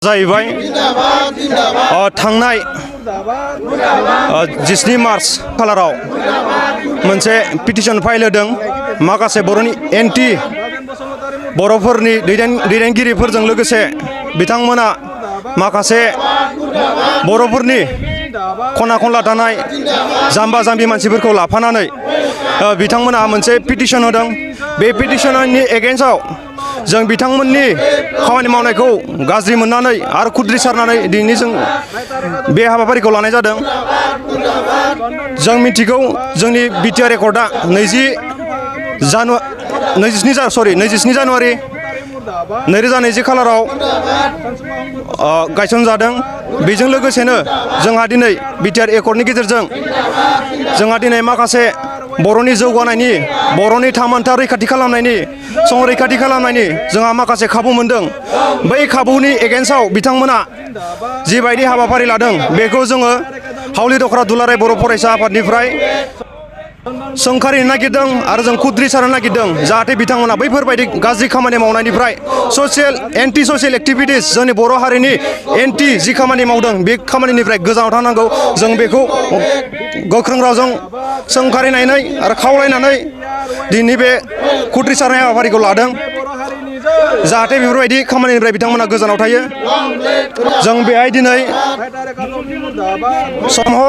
जाहैबाय थांनाय 17 मार्च खालाराव मोनसे पिटिशन फाइल होदों माखासे बर'नि एन्टि बर'फोरनि दैदेनगिरिफोरजों लोगोसे बिथांमोना माखासे बर'फोरनि खना खनला थानाय जाम्बा जाम्बि मानसिफोरखौ लाफानानै बिथांमोना मोनसे पिटिशन होदों। बे पिटिशननि एगेन्स्टआव जों बिथांमोननि खामानि मावनायखौ गाज्रि मोननानै आरो खुद्रिसारनानै दिनै जों बे हाबाफारिखौ लानाय जादों। जों मिथिगौ जोंनि बिटिआर एकर्डआ 27 जानुवारि 2020 खालाराव गायसनजादों। बेजों लोगोसेनो जोंहा दिनै बिटिआर एकर्डनि गेजेरजों जोंहा दिनै माखासे बर'नि जौगानायनि बर'नि थामोनथा रैखाथि खालामनायनि संरैखाथि खालामनायनि जोंहा माखासे खाबु मोनदों। बै खाबुनि एगेन्स्टआव बिथांमोना जिबायदि हाबाफारि लादों बेखौ जोङो हावलि दख'रा दुलाराय बर' फरायसा आफादनिफ्राय सोंखारिनो नागिरदों आरो जों खुद्रिसारनो नागिरदों जाहाथे बिथांमोना बैफोरबायदि गाज्रि खामानि मावनायनिफ्राय एन्टि ससियेल एक्टिभिटिस जोंनि बर' हारिनि एन्टि जि खामानि मावदों बे खामानिनिफ्राय गोजानाव थानांगौ। जों बेखौ गोख्रों रावजों सोंखारिनानै आरो खावलायनानै दिनै बे खुद्रिसारनाय हाबाफारिखौ लादों जाहाथे बेफोरबायदि खामानिनिफ्राय बिथांमोना गोजानाव थायो। जों बेहाय दिनै समह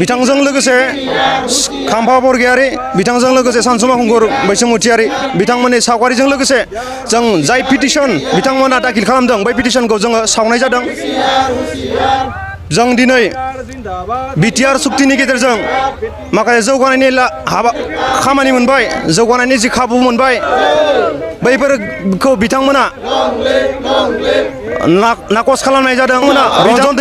बिथांजों लोगोसे खाम्फा बरगयारि बिथांजों लोगोसे सानसुमा खुंगुर बैसोमुथियारि बिथांमोननि सावगारिजों लोगोसे जों जाय पिटिशन बिथांमोना दाखिल खालामदों बै पिटिशनखौ जोङो सावनाय जादों। जों दिनै बिटिआर सुक्तिनि गेजेरजों माखासे जौगानायनि खामानि मोनबाय, जौगानायनि जि खाबु मोनबाय बैफोरखौ बिथांमोना नाकस खालामनाय जादों। रन्जन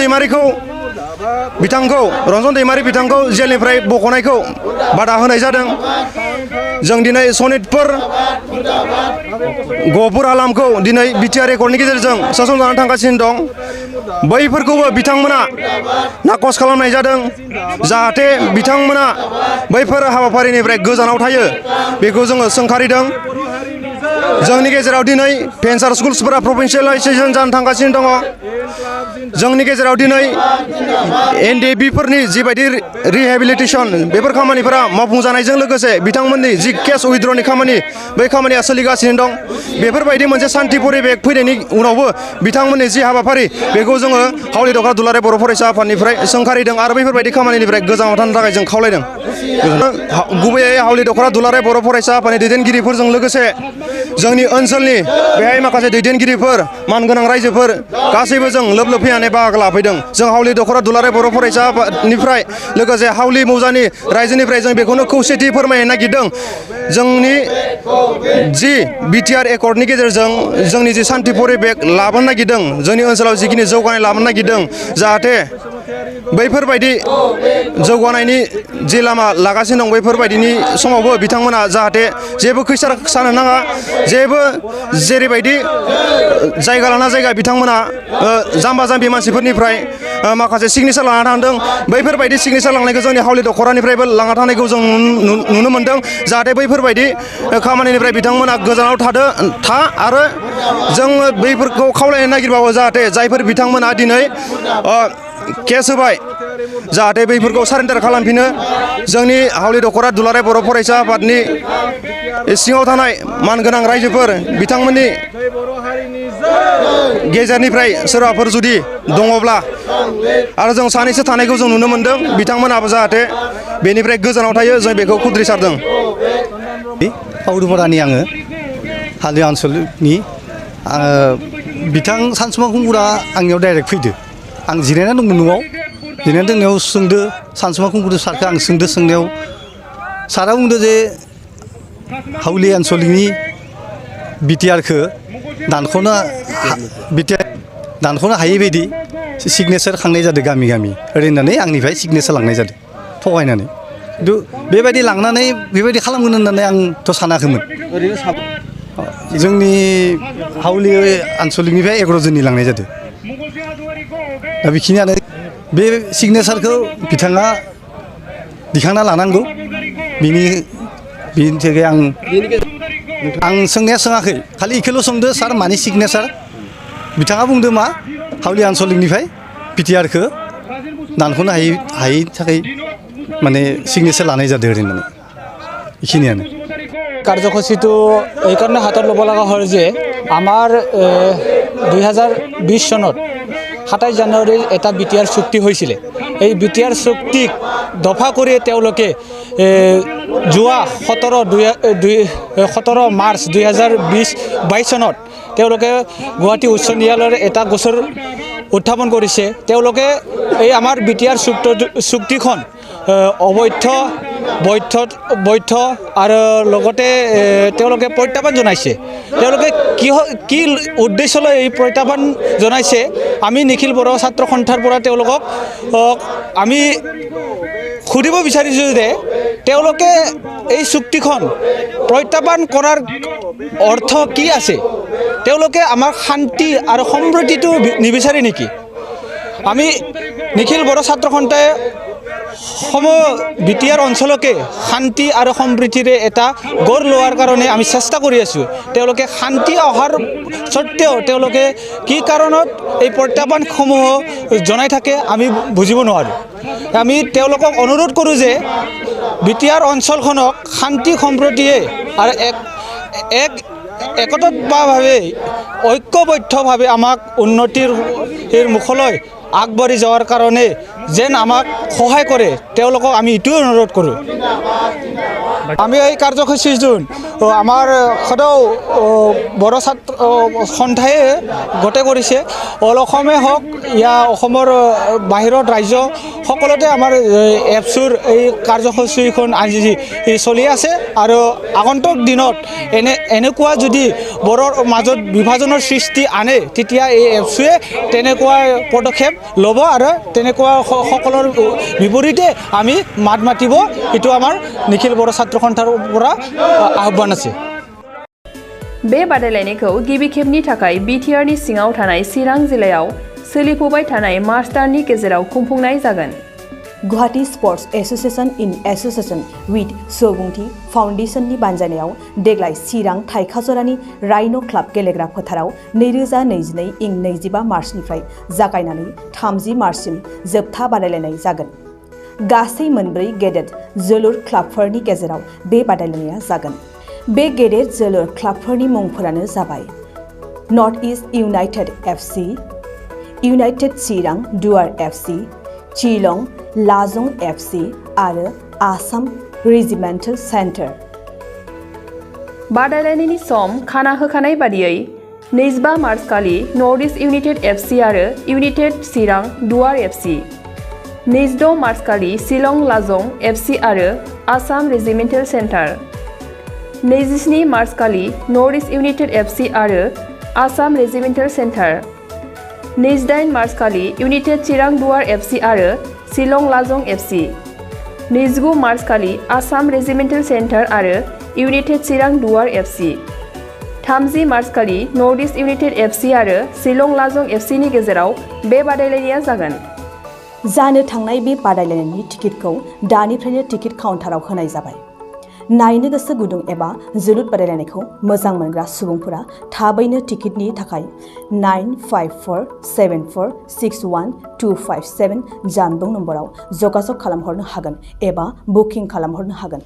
दैमारि बिथांखौ जेलनिफ्राय बख'नायखौ बादा होनाय जादों। जों दिनै सनितपुर गहपुर हालामखौ दिनै बिटिआर एकर्डनि गेजेरजों सासन जानानै थांगासिनो दं। बैफोरखौबो बिथांमोना नाकस खालामनाय जादों जाहाथे बिथांमोना बैफोर हाबाफारिनिफ्राय गोजानाव थायो बेखौ जोङो सोंखारिदों। जोंनि गेजेराव दिनै भेन्सार स्कुल्सफोरा प्रभिन्सियेलाइजेसन जानो थांगासिनो दङ। जोंनि गेजेराव दिनै एनडिएफबिफोरनि जिबायदि रिहेबिलिटेसन बेफोर खामानिफोरा मावफुंजानायजों लोगोसे बिथांमोननि जि केस उइथड्रनि खामानि बै खामानिया सोलिगासिनो दं। बेफोरबायदि मोनसे सान्थि परिबेक फैनायनि उनावबो बिथांमोननि जि हाबाफारि बेखौ जोङो हावलि दख'रा दुलाराय बर' फरायसा आफादनिफ्राय सोंखारिदों आरो बैफोरबायदि खामानिनिफ्राय गोजानाव थानो थाखाय जों खावलायदों। गुबैयै हावलि दख'रा दुलाराय बर' फरायसा आफादनि दैदेनगिरिफोरजों लोगोसे जोंनि ओनसोलनि बेहाय माखासे दैदेनगिरिफोर मानगोनां रायजोफोर गासैबो जों लोब लोब फैनानै बाहागो लाफैदों। जों हावलि दख'रा दुलाराय बर' फरायसा आफादनिफ्राय लोगोसे हावलि मौजानि रायजोनिफ्राय जों बेखौनो खौसेथि फोरमायनो नागिरदों। जोंनि जि बिटिआर एकर्डनि गेजेरजों जोंनि जि सान्थि परिबेक लाबोनो नागिरदों, जोंनि ओनसोलाव जिखिनि जौगानाय लाबोनो नागिरदों जाहाथे बैफोरबायदि जौगानायनि जि लामा लागासिनो दं बैफोरबायदिनि समावबो बिथांमोना जाहाथे जेबो खैसार सानो नाङा, जेबो जेरैबायदि जायगा लाना जायगा बिथांमोना जाम्बा जाम्बि मानसिफोरनिफ्राय माखासे सिगनेसार लाना थांदों बैफोरबायदि सिगनेसार लांनायखौ जोंनि हावलि दख'रानिफ्रायबो लाना थांनायखौ जों नुनो मोन्दों जाहाथे बैफोरबायदि खामानिनिफ्राय बिथांमोना गोजानाव था आरो जोङो बैफोरखौ खावलायनो नागिरबावो जाहाथे जायफोर बिथांमोना दिनै केस होबाय जाहाथे बैफोरखौ सारेन्डार खालामफिनो। जोंनि हावलि दख'रा दुलाराय बर' फरायसा आफादनि सिङाव थानाय मानगोनां रायजोफोर बिथांमोननि गेजेरनिफ्राय सोरबाफोर जुदि दङब्ला आरो जों सानैसो थानायखौ जों नुनो मोन्दों बिथांमोनाबो जाहाथे बेनिफ्राय गोजानाव थायो जों बेखौ खुद्रिसारदों। पाउदुपारानि आङो हालि ओनसोलनि बिथां सानसुमा खुंगुरा आंनियाव डाइरेक्ट फैदो। आं जिरायना दंमोन न'आव, जिरायना दोंनायाव सोंदो सानसुमा खुंगुर सारखौ आं सोंनायाव सारा बुंदो जे हावलि आनसलिकनि बिटिआरखौ दानख'नो हायै बायदि सिगनेसार खांनाय जादों गामि गामि ओरैनानै आंनिफ्राय सिगनेसार लांनाय जादों थगायनानै। खिन्थु बेबायदि लांनानै बेबायदि खालामगोन होननानै आंथ' सानाखैमोन। जोंनि हावलि आनसलिकनिफ्राय 11 जननि लांनाय जादों। दा बेखिनियानो बे सिगनेसारखौ बिथाङा दिखांना लानांगौ। बिनि थाखाय आं सोंनाया सोङाखै, खालि इखौल' सोंदो सार मानि सिगनेसार बिथाङा बुंदों मा हावलि आनसलिकनिफ्राय बिटिआरखौ दानख'नो हायै थाखाय माने सिगनेचार लानाय जादों ओरैनो बेखिनियानो কাৰ্যসূচীটো এইকাৰণে হাতত ল'ব লগা হ'ল যে আমাৰ 2020 চনত 27 জানুৱাৰীৰ এটা বিটিআৰ চুক্তি হৈছিলে এই বিটিআৰ চুক্তিক দফা কৰি তেওঁলোকে যোৱা 17 মাৰ্চ 2022 চনত তেওঁলোকে গুৱাহাটী উচ্চ ন্যায়ালয়ৰ এটা গোচৰ উত্থাপন কৰিছে তেওঁলোকে এই আমাৰ বিটিআৰ চুক্তিখন বৈধ আৰু লগতে তেওঁলোকে প্ৰত্যাহ্বান জনাইছে তেওঁলোকে কি উদ্দেশ্যলৈ এই প্ৰত্যাহ্বান জনাইছে আমি নিখিল বড়ো ছাত্ৰ সন্থাৰ পৰা তেওঁলোকক আমি সুধিব বিচাৰিছোঁ যে তেওঁলোকে এই চুক্তিখন প্ৰত্যাহ্বান কৰাৰ অৰ্থ কি আছে তেওঁলোকে আমাৰ শান্তি আৰু সমৃদ্ধিটো নিবিচাৰে নেকি আমি নিখিল বড়ো ছাত্ৰ সন্থাই বিটিআৰ অঞ্চলকে শান্তি আৰু সমৃদ্ধিৰে এটা গঢ় লোৱাৰ কাৰণে আমি চেষ্টা কৰি আছোঁ তেওঁলোকে শান্তি অহাৰ স্বত্তেও তেওঁলোকে কি কাৰণত এই প্ৰত্যাহ্বানসমূহ জনাই থাকে আমি বুজিব নোৱাৰোঁ আমি তেওঁলোকক অনুৰোধ কৰোঁ যে বিটিআৰ অঞ্চলখনক শান্তি সমৃদ্ধিয়ে আৰু একতাভাৱে ঐক্যবদ্ধভাৱে আমাক উন্নতিৰ মুখলৈ আগবাঢ়ি যোৱাৰ কাৰণে যেন আমাক সহায় কৰে তেওঁলোকক আমি এইটোৱে অনুৰোধ কৰোঁ আমি এই কাৰ্যসূচীযোন আমাৰ সদায় বড়ো ছাত্ৰ সন্থাই গোটেই কৰিছে অল অসমে হওক অসমৰ বাহিৰত ৰাজ্য সকলোতে আমাৰ এপছুৰ এই কাৰ্যসূচীখন আজি চলি আছে আৰু আগন্তুক দিনত এনেকুৱা যদি বড়োৰ মাজত বিভাজনৰ সৃষ্টি আনে তেতিয়া এই এপছুৱে তেনেকুৱা পদক্ষেপ ল'ব আৰু তেনেকুৱা সকলৰ বিপৰীতে আমি মাত মাতিব এইটো আমাৰ নিখিল বড়ো ছাত্ৰ সন্থাৰ পৰা আহ্বান আছে बे बादायलायनायखौ गिबि खेबनि थाखाय बिटिआरनि सिङाव थानाय चिरां जिल्लायाव सोलिफुबाय थानाय मार्च दाननि गेजेराव खुंफुंनाय जागोन Guwahati sports association in association with सोगुंथि फाउन्डेशननि बानजायनायाव देग्लाय चिरां थाइखाजरानि राइन' क्लाब गेलेग्रा फोथाराव 2022 इं 25 मार्चनिफ्राय जागायनानै 30 मार्चसिम जोबथा बादायलायनाय जागोन गासै मोनब्रै गेदेर जोलुर क्लाबफोरनि गेजेराव बे बादायलायनाया जागोन बे गेदेर जोलुर क्लाबफोरनि मुंफोरानो जाबाय North East United FC United Chirang Duar FC चिलं लाजं FC आरो आसाम रेजिमेन्टेल सेन्टार बादायलायनायनि सम खाना होखानाय बादियै 25 मार्च खालि नर्थ इस्ट इउनाइटेड एफसी आरो United Chirang Duar FC 26 March खालि शिलं लाजं एफसी आरो आसाम रेजिमेन्टेल सेन्टार 27 मार्च खालि नर्थ इस्ट इउनाइटेड एफसी आरो आसाम रेजिमेन्टेल सेन्टार 28 मार्च खालि इउनाइटेड चिरां दुवार एफसी आरो शिलं लाजं एफसी 29 मार्च खालि आसाम रेजिमेन्टेल सेन्टार आरो United Chirang Duar FC 30 March खालि नर्थ इस्ट इउनाइटेड एफसी आरो शिलं लाजं एफसी नि गेजेराव बे बादायलायनाया जागोन जानो थांनाय बे बादायलायनायनि टिकेटखौ दानिफ्रायनो टिकेट काउन्टाराव होनाय जाबाय नायनो गोसो गुदुं एबा जोलुर बादायलायनायखौ मोजां मोनग्रा सुबुंफोरा थाबैनो टिकेटनि थाखाय 9547461257 जानबुं नम्बराव जगाजग खालामहरनो हागोन एबा बुकिं खालामहरनो हागोन